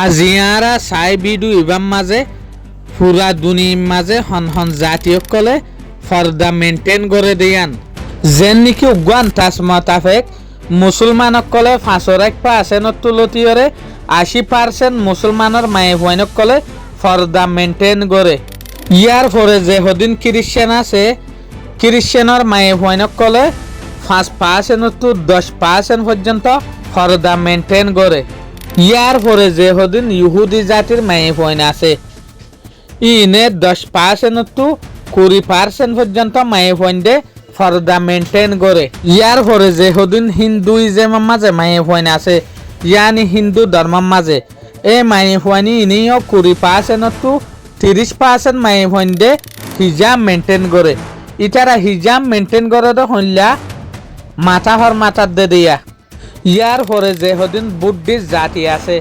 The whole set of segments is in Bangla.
আজিয়ারা চাই বিদু ইবাম মাঝে পুরা দুনিয়ার মাঝে হন জাতীয়কলে ফর্দা মেনটেন করে দিয়ান যেন নাকি উগান তাস মতাফেক মুসলমানকলে 5% তুলতিয়রে 80% মুসলমানের মায়ে ভয়নকলে ফর্দা মেনটেন করে ইয়ার পরে যে হদিন খ্রিস্টান আছে খ্রিস্টানের মায়ে ভয়নকলে 5% to 10% পর্যন্ত ফর্দা মেনটেন করে ইয়ার পরে যে হদিন ইহুদি জাতির মায়ে ভয়ন আছে ইনে 10% to 20% পর্যন্ত মায়ে ভয়ন দে ফর্দা মেনটেন করে ইয়ার পরে যে হদিন হিন্দুইজমের মাঝে মায়ে ভয়ন আছে ইয়ানি হিন্দু ধর্মের মাঝে এই মায়ে ভয়নি ইনিও 20% to 30% মায়ে ভয়ন দে হিজাব মেনটেন করে ইতারা হিজাব মেনটেন করে তো হইলা মাথা হর মাথার দে দিয়া ইয়ার পরে যে হদিন বুদ্ধিস্ট জাতি আছে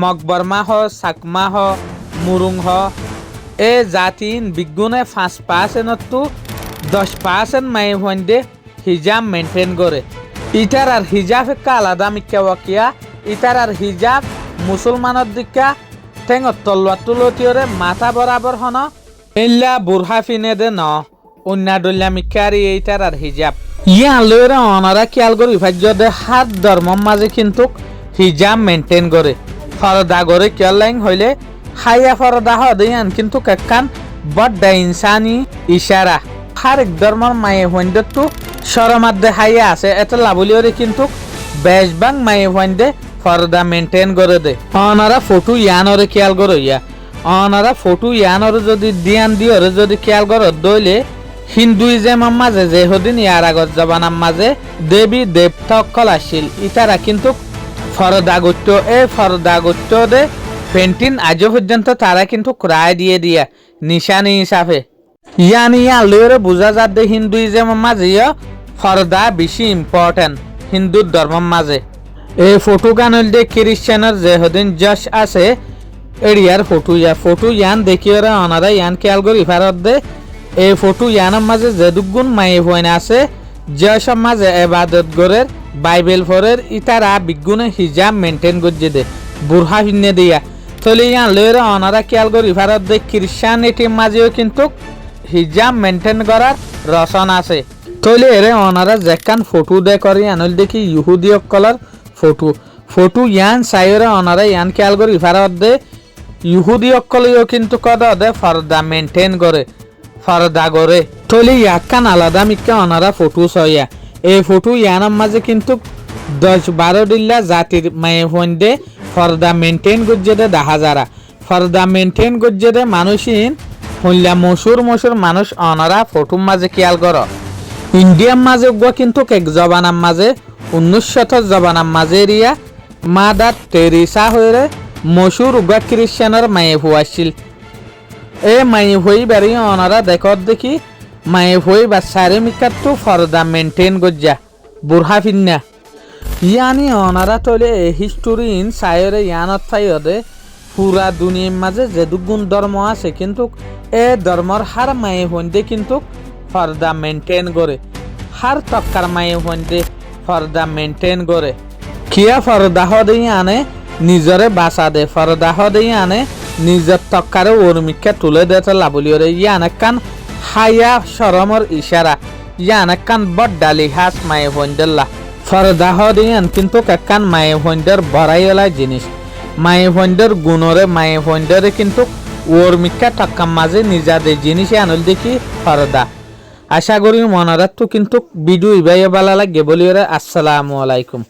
মকবরমা হ চাকমা হ মুরুং হ এ জাতিন বিগুণে 5% to 10% মায়ে ভয়ন দে হিজাব মেনটেন করে ইটার আর হিজাব একটা আলাদা মিক্কা ওয়াকিয়া ইটার আর হিজাব মুসলমানের দিকা ঠেঙত তলোয়ার তুলতিয়রে মাথা বরাবর হন এল্লা বুরহা ফিনে দে ন অন্য ডল্লা মিক্কারি এইটার আর হিজাব ইয়া লয়রা অনারা খেয়াল করি ভাজ্য দে হাত ধর্মর মাঝে কিন্তু হিজাব মেনটেন করে ফরদা করে খেয়াল লাইন হইলে হাইয়া ফরদা হদিয়ান কিন্তু কান বড় ইনসানি ইশারা হার এক ধর্মর মায়ে হইন্দে তো শরমাদ্দে হাইয়া আছে এটা লাবলিওরে কিন্তু বেশবাং মায়ে হইন্দে ফরদা মেনটেন করে দে অনারা ফটো ইয়ানরে খেয়াল করো ইয়া অনারা ফটো ইয়ানরে যদি দিয়ান দিওরে যদি খেয়াল করো দইলে হিন্দুইজমের মাঝে যে হদিন ইয়ার আগত জবানার মাঝে দেবী দেবতকল আসিল ইতারা কিন্তু ফরদাগত্য ফরদাগত্য দে পেন্টিন আজও পর্যন্ত তারা কিন্তু ক্রায় দিয়ে দিয়া নিশানি হিসাবে ইয়ানি আলোরে বোঝা যাতে হিন্দুইজমের মাঝে ফরদা বেশি ইম্পর্টেন্ট হিন্দু ধর্মের মাঝে এই ফটো গান হইল দে খ্রিস্টানের যে হদিন যশ আছে এরিয়ার ফটো ইয়ান দেখিওরা অনারা ইয়ান খেয়াল করি ভারত দে এই ফটো ইয়ানের মাঝে যে দুগুণ মায়ে ভয়ন আছে যেসব মাঝে এবাদত গরের বাইবেল ফরের ইতারা বিগুণে হিজাব মেনটেন করছে দে বুরহা ফিনে দিয়া তলে ইয়ান লয়রা অনারা খেয়াল করি ভারত দে খ্রিস্টানিটির মাঝেও কিন্তু হিজাব মেনটেন করার রসন আছে তলে এরে অনারা যেখান ফটো দে করি আনল দেখি ইহুদি অকলার ফটো ইয়ান চাইরে অনারা ইয়ান খেয়াল করি ভারত দে ইহুদি অকলেও কিন্তু কদ দে ফর্দা মেনটেন করে ফরদা করে তলে ইয়াকান আলাদা মিক্কা অনারা ফটো সইয়া এই ফটো ইয়ানার মাঝে কিন্তু 10-12 দিল্লা জাতির মায়ে ভয়ন দে ফর্দা মেনটেন করছে দে দেখা যারা ফর্দা মেনটেন করছে দে মানুষিন হইলা মশুর মানুষ অনারা ফটোর মাঝে খেয়াল কর ইন্ডিয়ার মাঝে কিন্তু এক জবানার মাঝে 1900 জবানার মাঝে এরিয়া মাদার টেরিসা হয়ে মশুর উগা খ্রিস্টানের মায়ে ভুয়াছিল এ মায়ে ভই বাড়ি অনারা দেখত দেখি মায়ে ভই বা সারে মিকাত ফরদা মেনটেন গজ্জা বুরহা ফিন্না ইয়ানি অনারা তলে হিস্টোরি ইন সায়রে ইয়ানত ফাইদে পুরা দুনিয়ার মাঝে যে দুগুণ ধর্ম আছে কিন্তু এ ধর্মর হার মায়ে হইন্দে কিন্তু ফরদা মেনটেন করে হার তক্কার মায়ে হইন্দে ফরদা মেনটেন করে কিয়া ফরদা হদেই আনে নিজরে বাসা দে ফরদা হদেই আনে নিজের তক্কারে ওরমিকা তুলে দিতে লাবলিওরে ইয়ান কান হায়া শরমর ইশারা ইয়ান কান বড় লিহাজ মায়ে ভন্ডেল্লা ফরদা হদিয়ান কিন্তু কান মায়ে ভন্ডের বড়াইলা জিনিস মায়ে ভন্ডের গুণরে মায়ে ভন্ডেরে কিন্তু ওরমিকা টক্কার মাঝে নিজাদের জিনিস আনল দেখি ফরদা আশা করি মনারাত কিন্তু ভিডিও ইবাই বালা লাগে বলিওরে আসসালামু আলাইকুম।